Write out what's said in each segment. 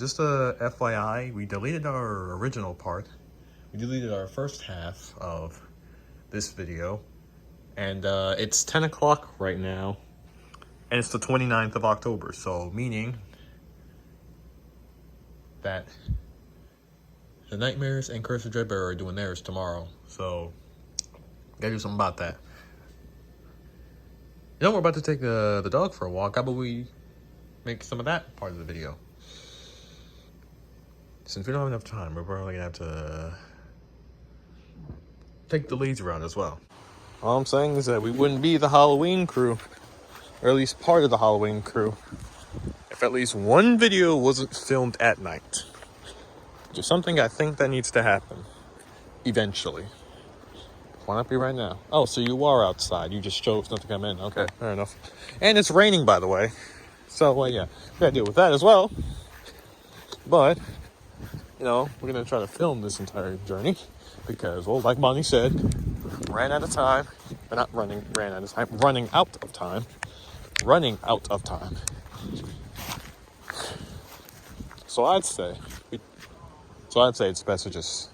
just a FYI, we deleted our original part. We deleted our first half of this video. And it's 10 o'clock right now. And it's the 29th of October. So meaning that the Nightmares and Curse of Dreadbear are doing theirs tomorrow. So gotta do something about that. You know, we're about to take the dog for a walk. How about we make some of that part of the video? Since we don't have enough time, we're probably gonna have to take the leads around as well. All I'm saying is that we wouldn't be the Halloween crew, or at least part of the Halloween crew, if at least one video wasn't filmed at night. Just something I think that needs to happen eventually. Why not be right now? Oh, so you are outside. You just chose not to come in. Okay, fair enough. And it's raining, by the way. So, yeah, we gotta deal with that as well. But, you know, we're gonna try to film this entire journey because, well, like Bonnie said, ran out of time. But not running, ran out of time. Running out of time. Running out of time. So I'd say it's best to just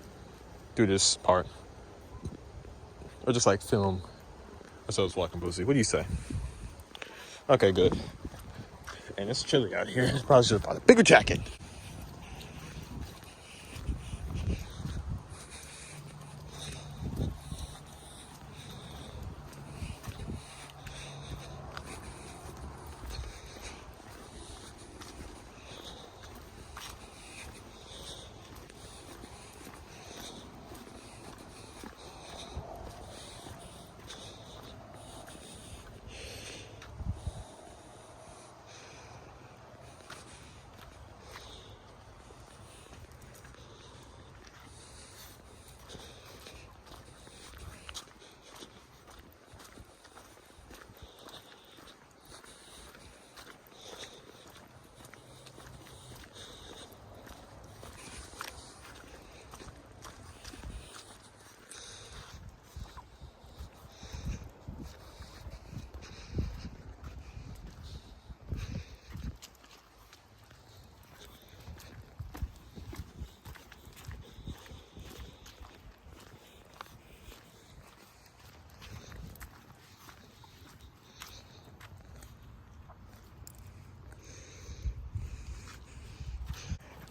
do this part. Or just like film ourselves walking pussy. What do you say? Okay, good. And it's chilly out here. Probably should have brought a bigger jacket.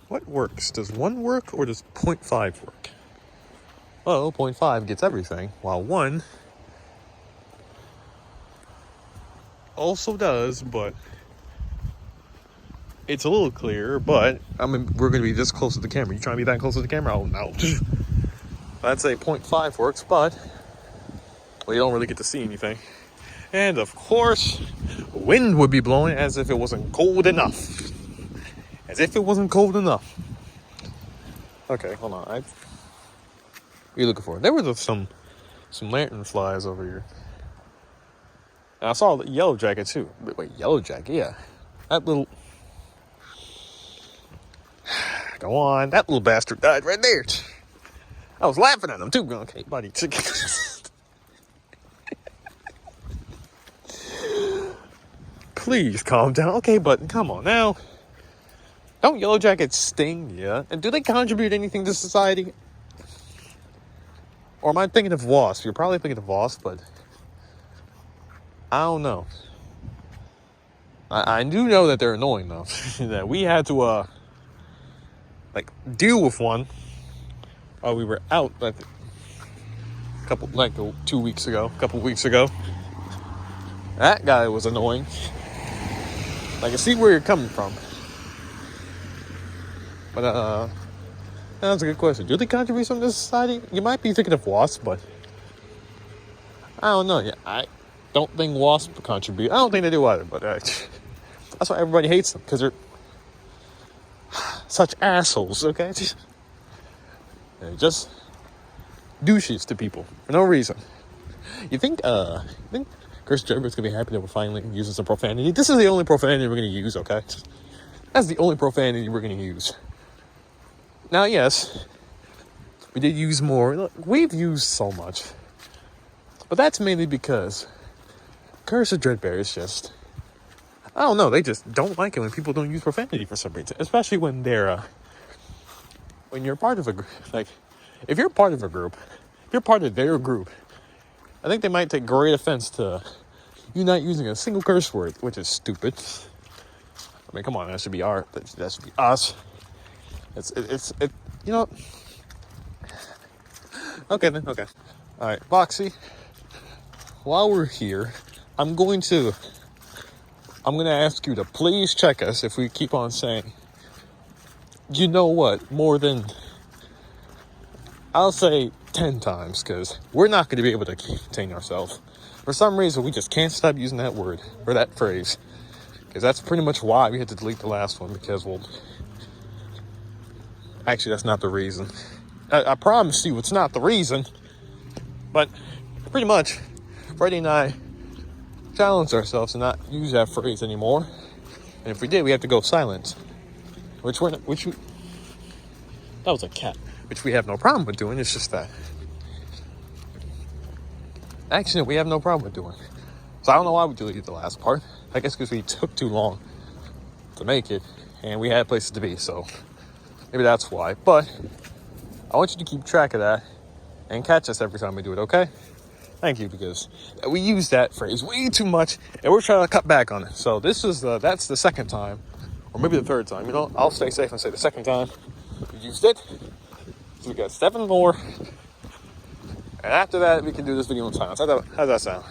What works? Does 1 work or does 0.5 work? Well, 0.5 gets everything, while 1 also does, but it's a little clearer, but I mean, we're going to be this close to the camera. You trying to be that close to the camera? Oh, no. I'd say 0.5 works, but well, you don't really get to see anything. And, of course, wind would be blowing as if it wasn't cold enough. As if it wasn't cold enough. Okay, hold on. What are you looking for? There was some lantern flies over here. And I saw the yellow jacket too. Wait, yellow jacket? Yeah. That little... Go on. That little bastard died right there. I was laughing at him too. Okay, buddy. Please calm down. Okay, but come on now. Don't yellow jackets sting? Yeah. And do they contribute anything to society? Or am I thinking of wasps? You're probably thinking of wasps, but I don't know. I do know that they're annoying though. That we had to deal with one while we were out a couple weeks ago. That guy was annoying. I can see where you're coming from. But, that's a good question. Do they contribute something to society? You might be thinking of wasps, but I don't know. Yeah, I don't think wasps contribute. I don't think they do either, but that's why everybody hates them, because they're such assholes, okay? They're just douches to people for no reason. You think Chris Gerber's gonna be happy that we're finally using some profanity? This is the only profanity we're gonna use, okay? That's the only profanity we're gonna use. Now, yes, we did use more. Look, we've used so much. But that's mainly because Curse of Dreadbear is just I don't know. They just don't like it when people don't use profanity for some reason, especially when they're when you're part of a like, if you're part of a group, if you're part of their group, I think they might take great offense to you not using a single curse word, which is stupid. I mean, come on, that should be that should be us. It. You know. Okay then. Okay. All right, Boxy. While we're here, I'm going to ask you to please check us if we keep on saying, you know what, more than, I'll say 10 times, because we're not going to be able to contain ourselves. For some reason, we just can't stop using that word, or that phrase, because that's pretty much why we had to delete the last one, because, well, actually, that's not the reason. I promise you it's not the reason, but pretty much, Freddie and I challenged ourselves to not use that phrase anymore, and if we did, we have to go silent, that was a cat, which we have no problem with doing. It's just that accent we have no problem with doing. So I don't know why we deleted the last part. I guess because we took too long to make it, and we had places to be, so maybe that's why. But I want you to keep track of that and catch us every time we do it, okay? Thank you, because we use that phrase way too much, and we're trying to cut back on it. So that's the second time, or maybe the third time. You know, I'll stay safe and say the second time we used it. So we got 7 more, and after that we can do this video in silence. How's that sound?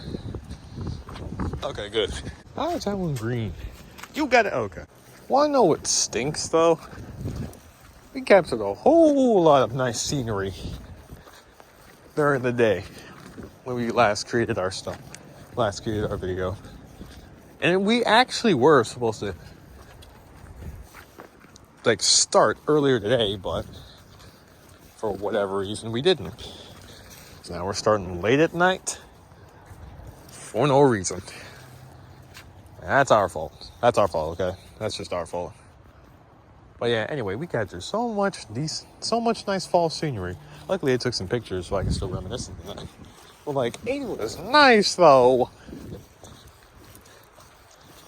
Okay, good. How is that one green? You got it. Okay. Wanna know what stinks though? We captured a whole lot of nice scenery during the day when we last created our video. And we actually were supposed to like start earlier today, but for whatever reason we didn't. So now we're starting late at night for no reason. And that's our fault. Okay? That's just our fault. But yeah, anyway, we captured so much nice fall scenery. Luckily, I took some pictures so I can still reminisce on that. But like, it was nice though.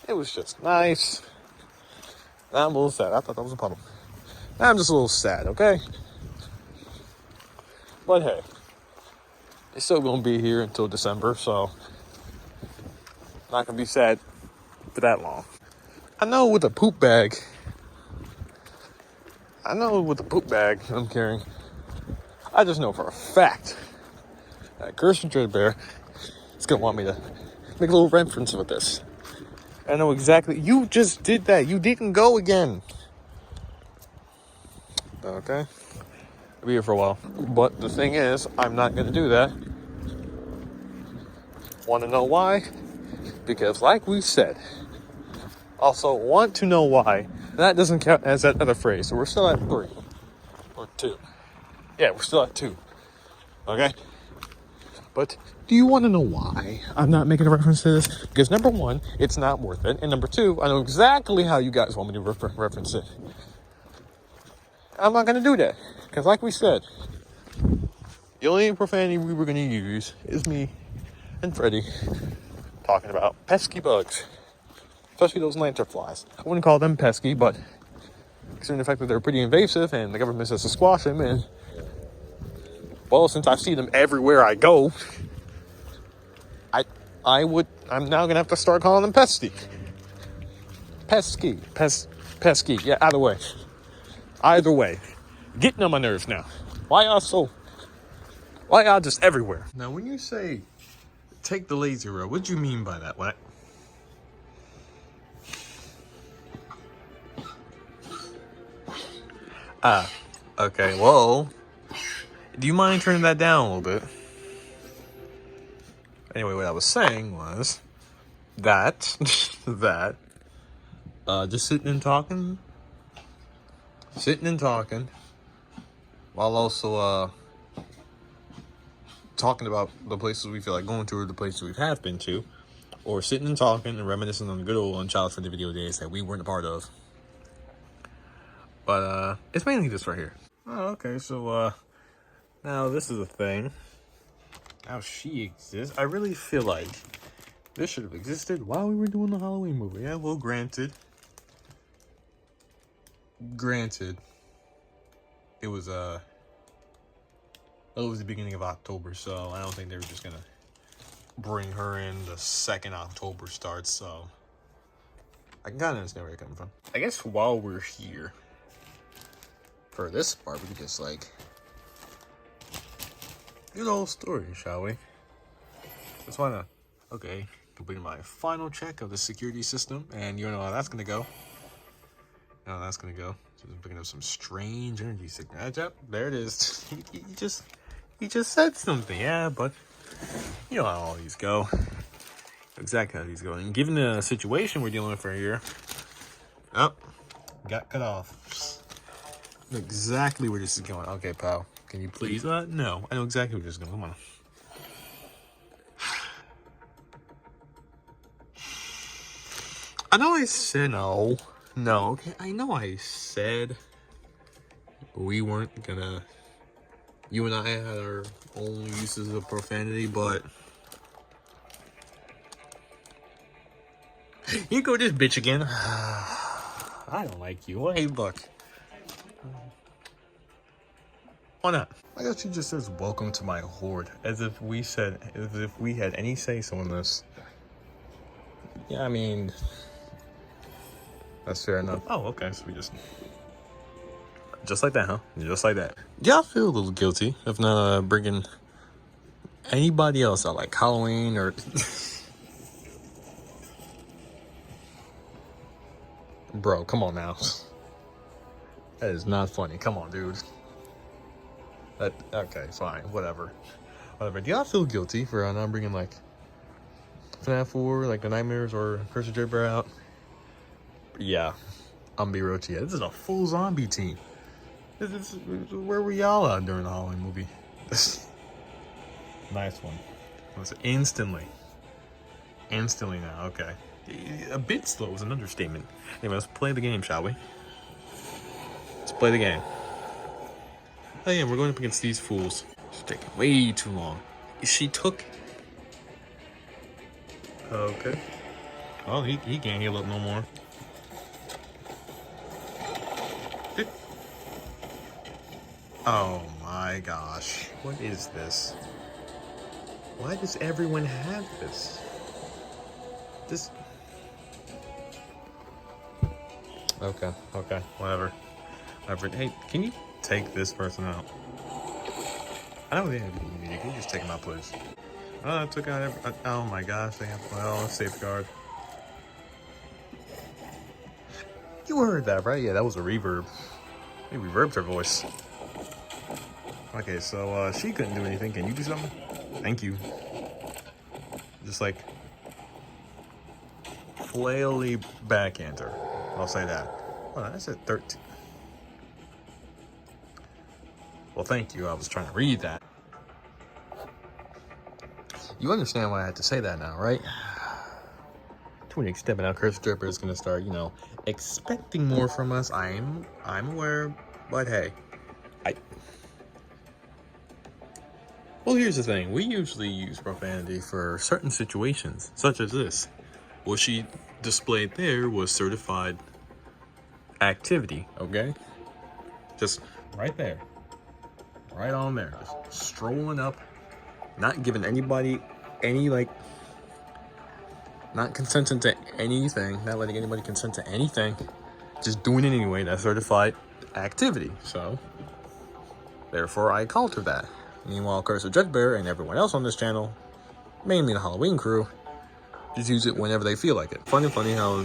It was just nice. Now I'm a little sad. I thought that was a puddle. Now I'm just a little sad, okay? But hey, it's still gonna be here until December, so not gonna be sad for that long. I know with the poop bag I'm carrying, I just know for a fact that Kirsten Dreadbear is gonna want me to make a little reference with this. I know exactly. You just did that. You didn't go again. Okay. I'll be here for a while. But the thing is, I'm not going to do that. Want to know why? Because like we said, also want to know why, that doesn't count as that other phrase. So we're still at 3. Or 2. Yeah, we're still at 2. Okay? But do you want to know why I'm not making a reference to this? Because number 1, it's not worth it. And number 2, I know exactly how you guys want me to reference it. I'm not going to do that. Because like we said, the only profanity we were going to use is me and Freddie talking about pesky bugs. Especially those lanternflies. I wouldn't call them pesky, but considering the fact that they're pretty invasive and the government says to squash them, and well, since I see them everywhere I go, I'm now gonna have to start calling them pesky. Pesky. Yeah, either way. Getting on my nerves now. Why y'all just everywhere? Now, when you say take the lazy road, what do you mean by that? What? Okay, well, do you mind turning that down a little bit? Anyway, what I was saying was that, just sitting and talking, while also, talking about the places we feel like going to or the places we have been to, or sitting and talking and reminiscing on the good old unchild-friendly video days that we weren't a part of. But, it's mainly this right here. Oh, okay, so, now this is a thing. How she exists. I really feel like This should have existed while we were doing the Halloween movie. Yeah, well, granted, it was the beginning of October, so I don't think they were just gonna bring her in the second October starts. So I can kind of understand where you're coming from. I guess while we're here for this part, we could just like good old story, shall we? Just wanna completing my final check of the security system, and you know how that's gonna go. You know how that's gonna go. Just picking up some strange energy signal. Yep, there it is. he just said something, yeah, but you know how all these go. Exactly how these go. And given the situation we're dealing with right here, got cut off. Exactly where this is going. Okay, pal, can you please? No, I know exactly where this is going. Come on. I know I said no. Okay, I know I said we weren't gonna. You and I had our own uses of profanity, but you go this bitch again. I don't like you. Well, hey, look. Why not? I guess she just says, "Welcome to my horde," as if we had any say so in this. Yeah, I mean, that's fair enough. Oh, okay. So we just like that, huh? Just like that. Yeah, I feel a little guilty of not bringing anybody else out, like Halloween or. Bro, come on now. That is not funny. Come on, dude. Okay, fine, whatever. Do y'all feel guilty for not bringing like FNAF 4, like the Nightmares or Curse of Dreadbear out? Yeah, I'm gonna be real to you. This is a full zombie team. This is where were y'all at during the Halloween movie? Nice one. It instantly now. Okay, a bit slow is an understatement. Anyway, let's play the game, shall we? Let's play the game. Oh yeah, we're going up against these fools. It's taking way too long. She took. Okay. Oh, he can't heal up no more. Oh my gosh. What is this? Why does everyone have this? Okay, whatever. Hey, can you take this person out? I don't think you can just take him out, please. Oh, I took out oh my gosh, they have, well, safeguard. You heard that, right? Yeah, that was a reverb. They reverbed her voice. Okay, so she couldn't do anything. Can you do something? Thank you. Just like flaily backhand her. I'll say that. Oh, I said 13. Well, thank you. I was trying to read that. You understand why I had to say that now, right? To an extent, but now Curse Dripper is going to start, expecting more from us. I'm aware, but hey, Well, here's the thing. We usually use profanity for certain situations, such as this. What she displayed there was certified activity, okay? Just right there. Right on there. Just strolling up, not giving anybody any, not consenting to anything, not letting anybody consent to anything, just doing it anyway. That's certified activity. So, therefore, I called her that. Meanwhile, Curse of Dreadbear and everyone else on this channel, mainly the Halloween crew, just use it whenever they feel like it. Funny how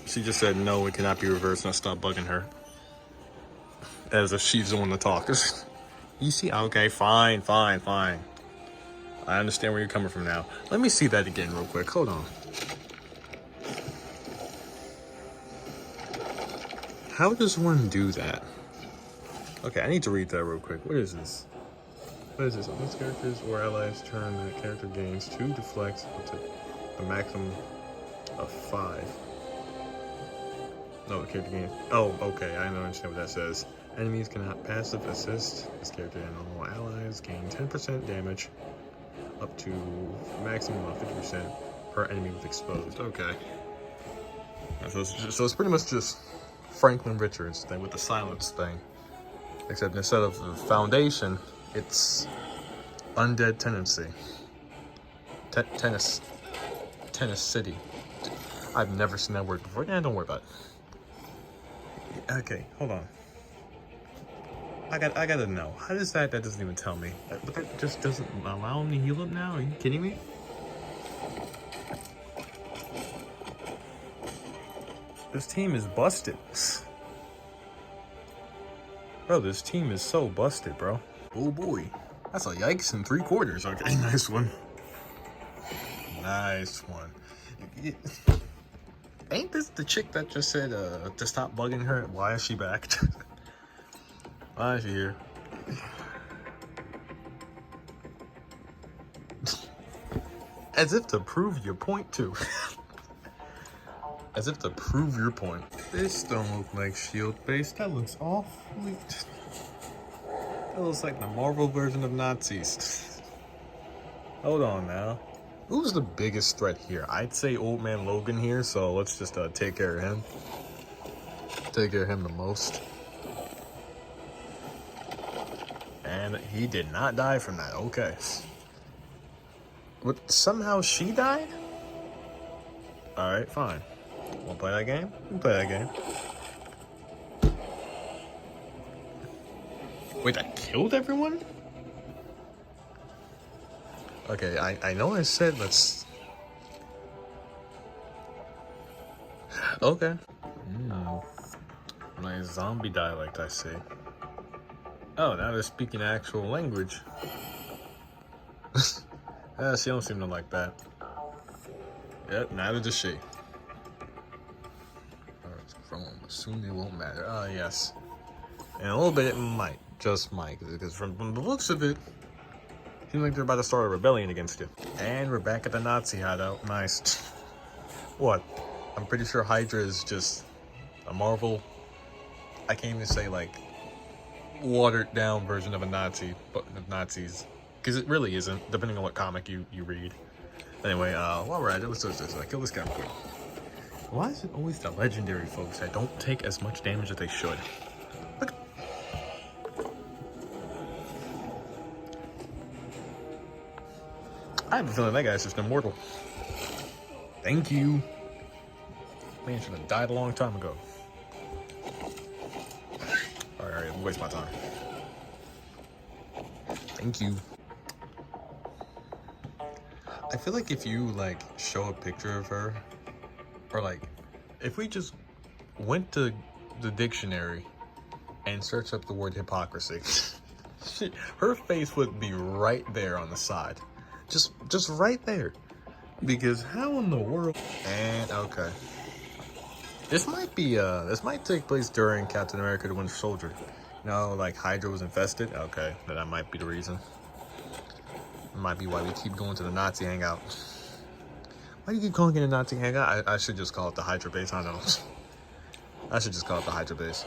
she just said, no, it cannot be reversed, and I stopped bugging her. As if she's the one to talk. You see? Okay, fine. I understand where you're coming from now. Let me see that again real quick. Hold on. How does one do that? Okay, I need to read that real quick. What is this? On these characters or allies turn, the character gains 2 deflects up to the maximum of 5. No, the character gains. Oh, okay, I understand what that says. Enemies cannot passive assist this character, and all allies gain 10% damage up to maximum of 50%. Her enemy was exposed. Okay. So it's pretty much just Franklin Richards thing with the silence thing. Except instead of the foundation, it's undead tendency. Tennis City. I've never seen that word before. Yeah, don't worry about it. Okay, hold on. I gotta know. How does that doesn't even tell me. But that just doesn't allow him to heal up now? Are you kidding me? This team is busted. Bro, this team is so busted, bro. Oh boy. That's a yikes in 3/4. Okay, nice one. Nice one. Ain't this the chick that just said to stop bugging her? Why is she back? Why is she here? As if to prove your point too. As if to prove your point. This don't look like shield base. That looks awfully. That looks like the Marvel version of Nazis. Hold on now. Who's the biggest threat here? I'd say Old Man Logan here, so let's just take care of him. Take care of him the most. And he did not die from that. Okay. But somehow she died? Alright, fine. Wanna play that game? We can play that game. Wait, that killed everyone? Okay, I know I said let's... Okay. Nice zombie dialect, I see. Oh, now they're speaking actual language. She don't seem to like that. Yep, neither does she. Soon it won't matter. Oh, yes. And a little bit it might. Just might. Because from the looks of it, seems like they're about to start a rebellion against you. And we're back at the Nazi hideout. Nice. What? I'm pretty sure Hydra is just a Marvel. I can't even say like watered down version of a Nazi, but of Nazis. Because it really isn't, depending on what comic you read. Anyway, while we're at it, let's kill this guy quick. Why is it always the legendary folks that don't take as much damage as they should? Look. I have a feeling that guy's just immortal. Thank you. Man should have died a long time ago. Alright, waste my time. Thank you. I feel like if you like show a picture of her, or like if we just went to the dictionary and searched up the word hypocrisy, her face would be right there on the side. Just right there. Because how in the world? And okay. This might take place during Captain America the Winter Soldier. You know, like Hydra was infested. Okay, that might be the reason. It might be why we keep going to the Nazi hangout. Why do you keep calling it a Nazi hangout? I should just call it the Hydra base. I don't know. I should just call it the Hydra base.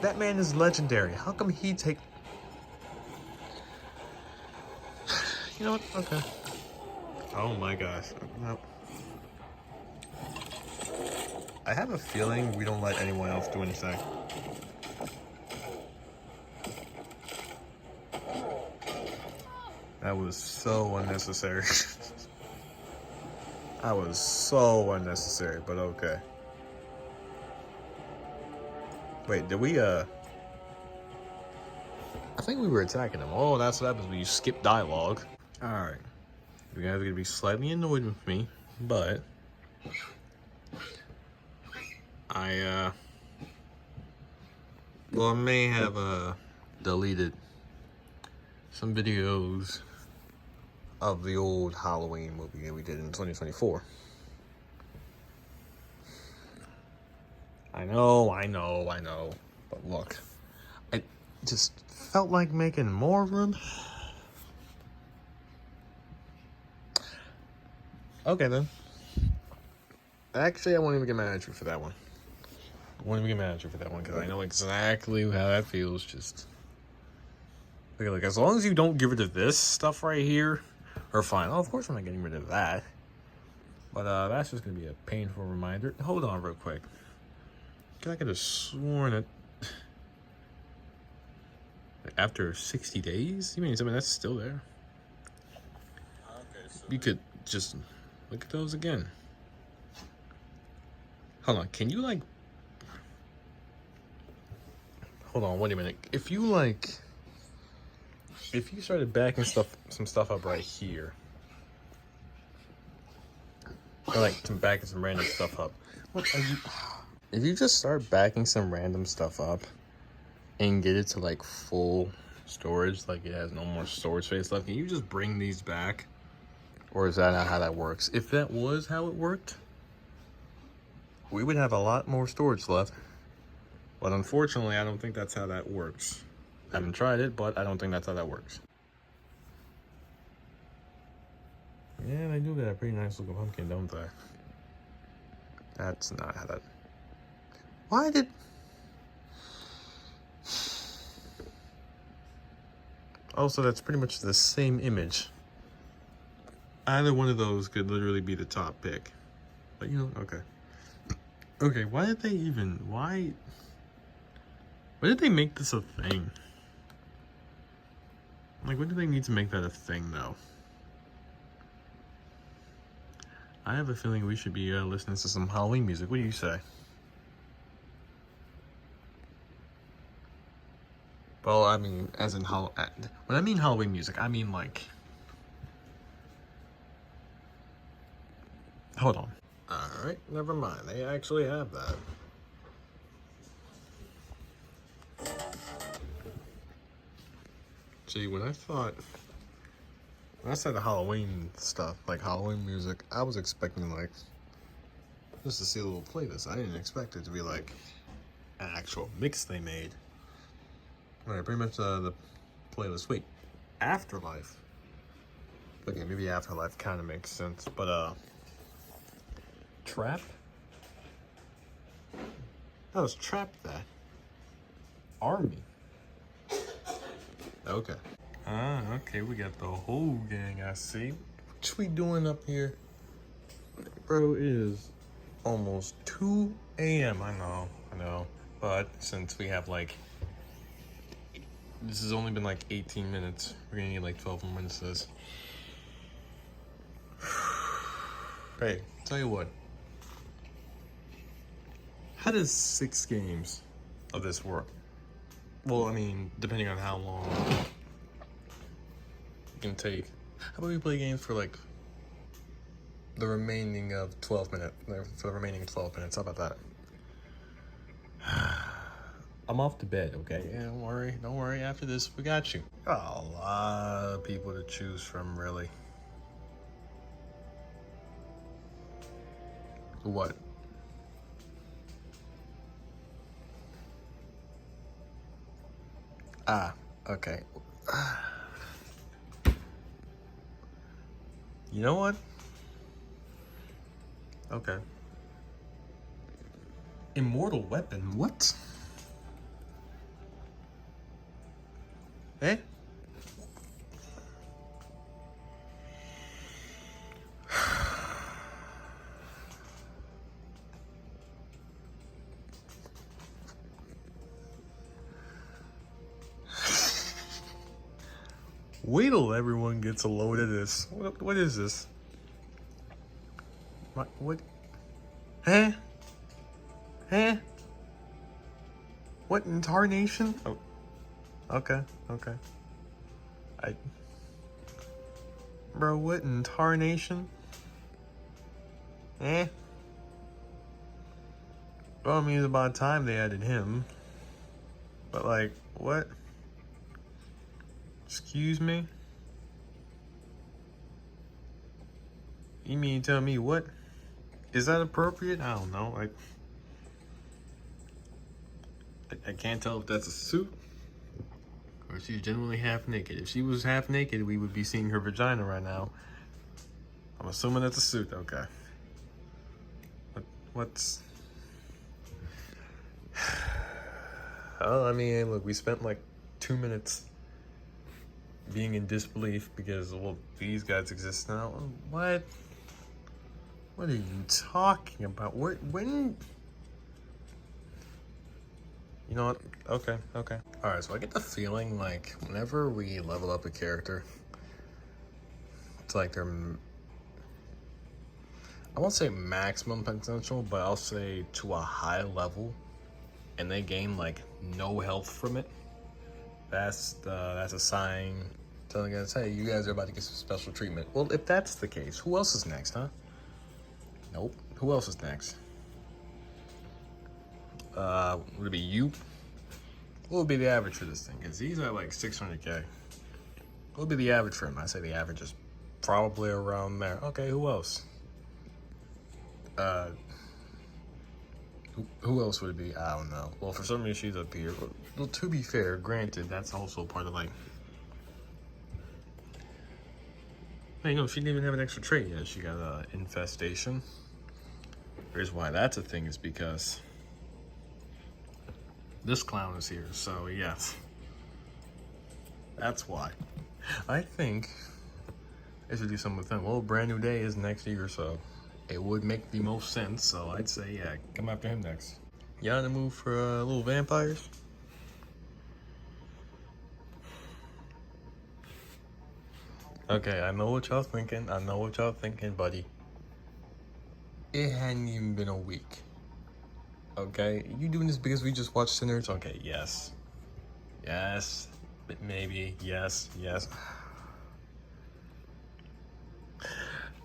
That man is legendary. How come he take... You know what? Okay. Oh my gosh. Nope. I have a feeling we don't let anyone else do anything. That was so unnecessary. That was so unnecessary, but okay. Wait, did we, I think we were attacking them. Oh, that's what happens when you skip dialogue. Alright. You guys are gonna be slightly annoyed with me, but... I may have, deleted some videos of the old Halloween movie that we did in 2024. I know. But look, I just felt like making more of them. Okay then. Actually, I won't even get mad at you for that one. I won't even get mad at you for that one because I know exactly how that feels. Just look, as long as you don't give her to this stuff right here, Or fine. Oh, of course I'm not getting rid of that. But that's just gonna be a painful reminder. Hold on real quick. I could have sworn that after 60 days? You mean something that's still there? Okay, so you could just look at those again. Hold on, can you like... Hold on, wait a minute. If you started backing some stuff up right here, or like backing some random stuff up, what are you... If you just start backing some random stuff up and get it to like full storage, like it has no more storage space left, can you just bring these back? Or is that not how that works? If that was how it worked, we would have a lot more storage left. But unfortunately, I don't think that's how that works. I haven't tried it, but I don't think that's how that works. Yeah, they do get a pretty nice looking pumpkin, don't they? That's not how that... Why did... Oh, so that's pretty much the same image. Either one of those could literally be the top pick. But you know, okay. Okay, why did they even... Why did they make this a thing? Like, what do they need to make that a thing, though? I have a feeling we should be listening to some Halloween music. What do you say? Well, I mean, as in when I mean Halloween music, I mean like... Hold on. Alright, never mind. They actually have that. See, when I said the Halloween stuff, like Halloween music, I was expecting like, just to see a little playlist. I didn't expect it to be like an actual mix they made. Alright, pretty much the playlist. Wait, Afterlife. Okay, maybe Afterlife kind of makes sense, but Trap? That was Trap that. Army. Okay. Okay, we got the whole gang, I see. What we doing up here? Bro, it is almost 2 a.m. I know. But since we have like... This has only been like 18 minutes. We're gonna need like 12 more minutes of this. Hey, tell you what. How does 6 games of this work? Well, I mean, depending on how long it can take. How about we play games for like the remaining of 12 minutes? For the remaining 12 minutes, how about that? I'm off to bed, okay? Yeah, don't worry. After this, we got you. Got a lot of people to choose from, really. What? Okay. You know what? Okay. Immortal Weapon, what? Eh? Wait till everyone gets a load of this. What is this? What? Huh? Huh? What in tarnation? Oh. Okay. Bro, what in tarnation? Eh? Well, I mean, it's about time they added him. But like, what? Excuse me? You mean tell me what? Is that appropriate? I don't know. I can't tell if that's a suit or she's genuinely half naked. If she was half naked, we would be seeing her vagina right now. I'm assuming that's a suit. Okay. What's... Oh, I mean, look, we spent like 2 minutes being in disbelief because, well, these guys exist now. What? What are you talking about? When? You know what? Okay. Alright, so I get the feeling like whenever we level up a character, it's like they're, I won't say maximum potential, but I'll say to a high level, and they gain like no health from it. That's a sign telling us, hey, you guys are about to get some special treatment. Well, if that's the case, who else is next, huh? Nope. Who else is next? Would it be you? What would be the average for this thing? Because he's at like 600k. What would be the average for him? I say the average is probably around there. Okay, who else? Who else would it be? I don't know. Well, for some reason she's up here. Well, to be fair, granted, that's also part of like. Hey, no, she didn't even have an extra trait yet. She got infestation. Here's why that's a thing, is because this clown is here. So yes, that's why. I think I should do something with them. Well, Brand New Day is next year, so it would make the most sense. So I'd say, yeah, come after him next. You on the move for little vampires? Okay, I know what y'all thinking. Buddy. It hadn't even been a week. Okay, you doing this because we just watched Sinners? Okay, yes. Maybe, yes.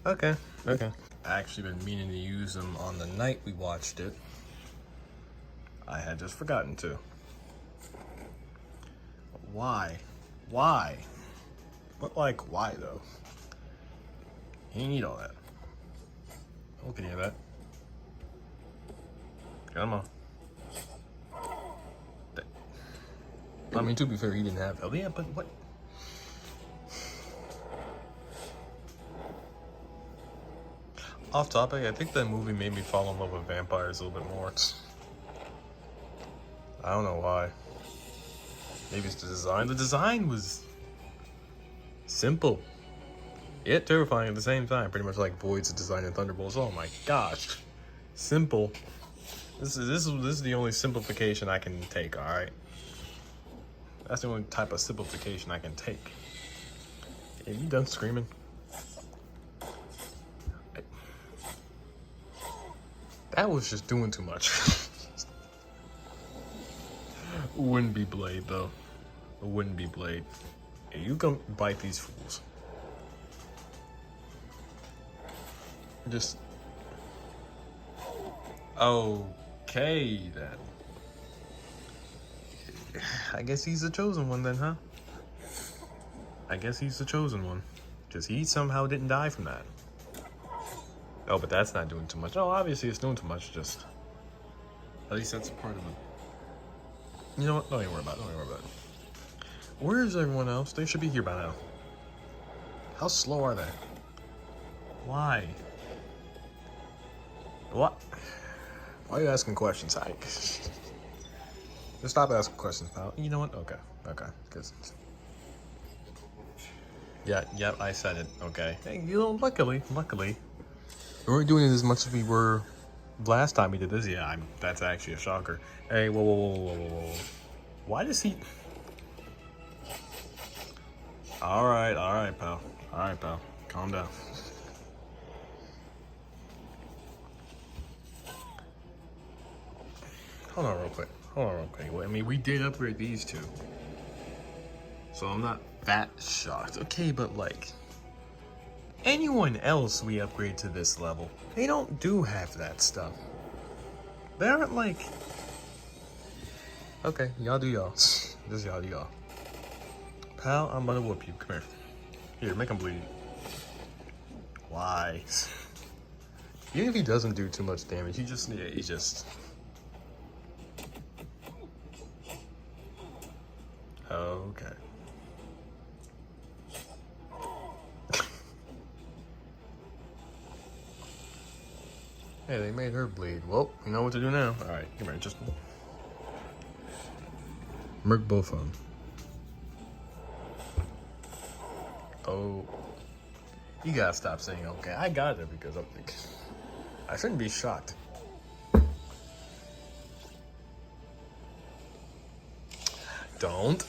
Okay. I actually been meaning to use them on the night we watched it. I had just forgotten to. Why? But like, why though? You need all that. Look at that. Come on. I mean, to be fair, he didn't have. Oh yeah, but what? Off topic, I think that movie made me fall in love with vampires a little bit more. I don't know why. Maybe it's the design. The design was simple, yet terrifying at the same time. Pretty much like Void's design in Thunderbolts. Oh my gosh, simple. This is the only simplification I can take. All right, that's the only type of simplification I can take. Are you done screaming? That was just doing too much. Wouldn't be Blade though. It wouldn't be Blade. Hey, you come bite these fools. Just okay then. I guess he's the chosen one then, huh? I guess he's the chosen one. Because he somehow didn't die from that. Oh, but that's not doing too much. Oh, obviously it's doing too much, just... At least that's a part of it. You know what? Don't even worry about it. Where is everyone else? They should be here by now. How slow are they? Why? What? Why are you asking questions, Ike? Just stop asking questions, pal. You know what? Okay. Because... Yeah, I said it. Okay. Hey, you know, luckily. We weren't doing it as much as we were last time we did this. Yeah, that's actually a shocker. Hey, whoa. Why does he... All right, pal. Calm down. Hold on real quick. I mean, we did upgrade these two, so I'm not that shocked. Okay, but like... anyone else we upgrade to this level, they don't do half that stuff. They aren't like... Okay, y'all do y'all. Just y'all do y'all. Pal, I'm gonna whoop you. Come here. Here, make him bleed. Why? Even if he doesn't do too much damage, he just... Okay. Hey, they made her bleed. Well, you know what to do now. Alright, come here, just... Murk both of them. Oh, you gotta stop saying okay. I got it because I'm like, I shouldn't be shocked. Don't.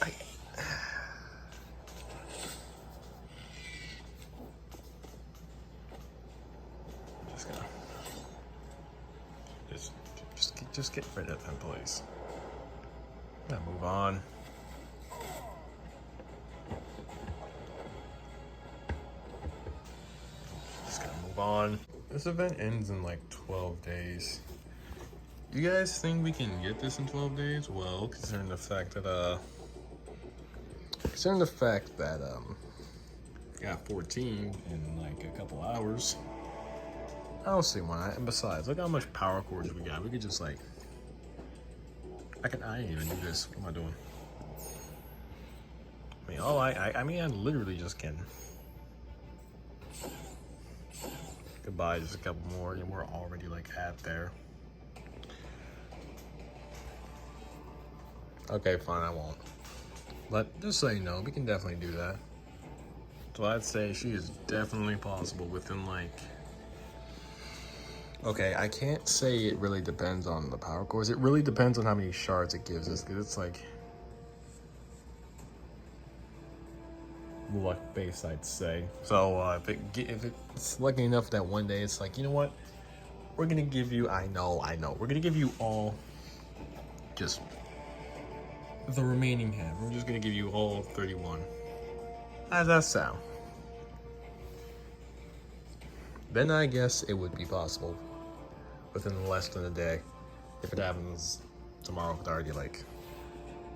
Just gonna just get rid of them, please. Now move on. Just gotta move on. This event ends in like 12 days. You guys think we can get this in 12 days? Well, considering the fact that got 14 in like a couple hours. I don't see why. And besides, look how much power cords we got. We could just like, I ain't even do this. What am I doing? I mean, I literally just can. Goodbye, just a couple more, and we're already like at there. Okay, fine, I won't. But just so you know, we can definitely do that. So I'd say she is definitely possible within like... Okay, I can't say it really depends on the power cores. It really depends on how many shards it gives us, because it's like... luck base, I'd say. So if it's lucky enough that one day it's like, you know what? We're gonna give you, I know. We're gonna give you all just... the remaining half. We're just gonna give you all 31. How does that sound? Then I guess it would be possible within less than a day. If it happens tomorrow, it's already like,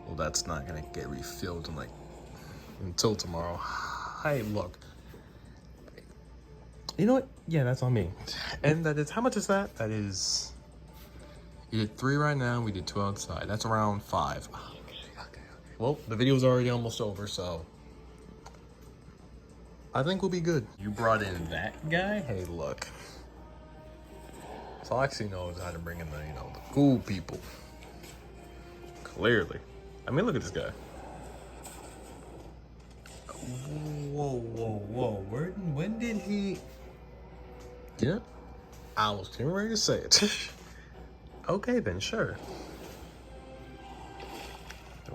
well, that's not gonna get refilled in like until tomorrow. Hey, look. You know what? Yeah, that's on me. And that is, how much is that? That is, you did 3 right now. We did 2 outside. That's around 5. Okay. Well, the video's already almost over, so I think we'll be good. You brought in that guy? Hey, look. Foxy knows how to bring in the, you know, the cool people. Clearly. I mean, look at this guy. Whoa. When did he... Yeah, I was getting ready to say it. Okay, then, sure.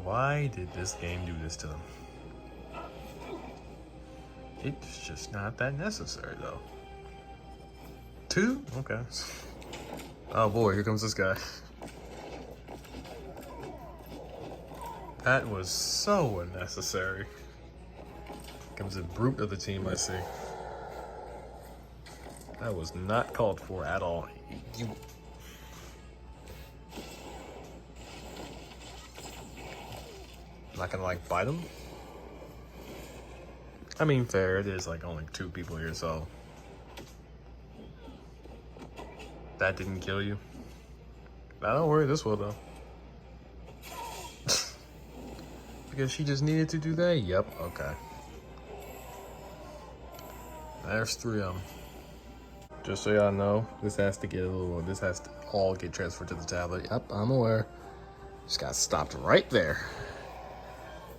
Why did this game do this to them? It's just not that necessary, though. 2? Okay. Oh boy, here comes this guy. That was so unnecessary. Comes a brute of the team, I see. That was not called for at all. You... Not gonna like bite him? I mean, fair, it is like only 2 people here, so... That didn't kill you? Now don't worry, this will though. Because she just needed to do that? Yep, okay. There's 3 of them. Just so y'all know, this has to all get transferred to the tablet. Yep, I'm aware. Just got stopped right there.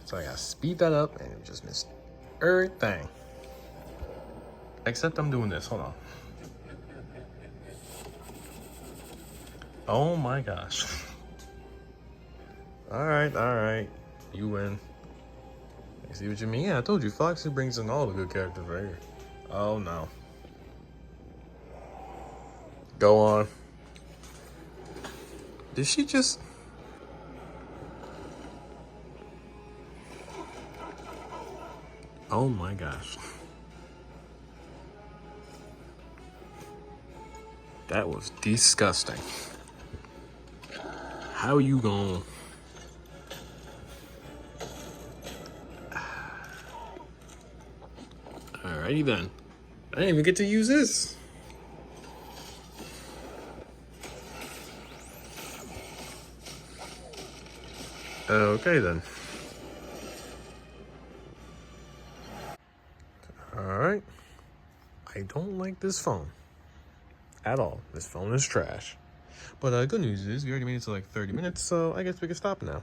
So I gotta speed that up and it just missed everything. Except I'm doing this, hold on. Oh my gosh. Alright. You win. I see what you mean. Yeah, I told you, Foxy brings in all the good characters right here. Oh no. Go on. Did she just... Oh my gosh. That was disgusting. How you going? Alrighty then. I didn't even get to use this. Okay then. Alright. I don't like this phone. At all. This phone is trash. But good news is we already made it to like 30 minutes, so I guess we can stop now.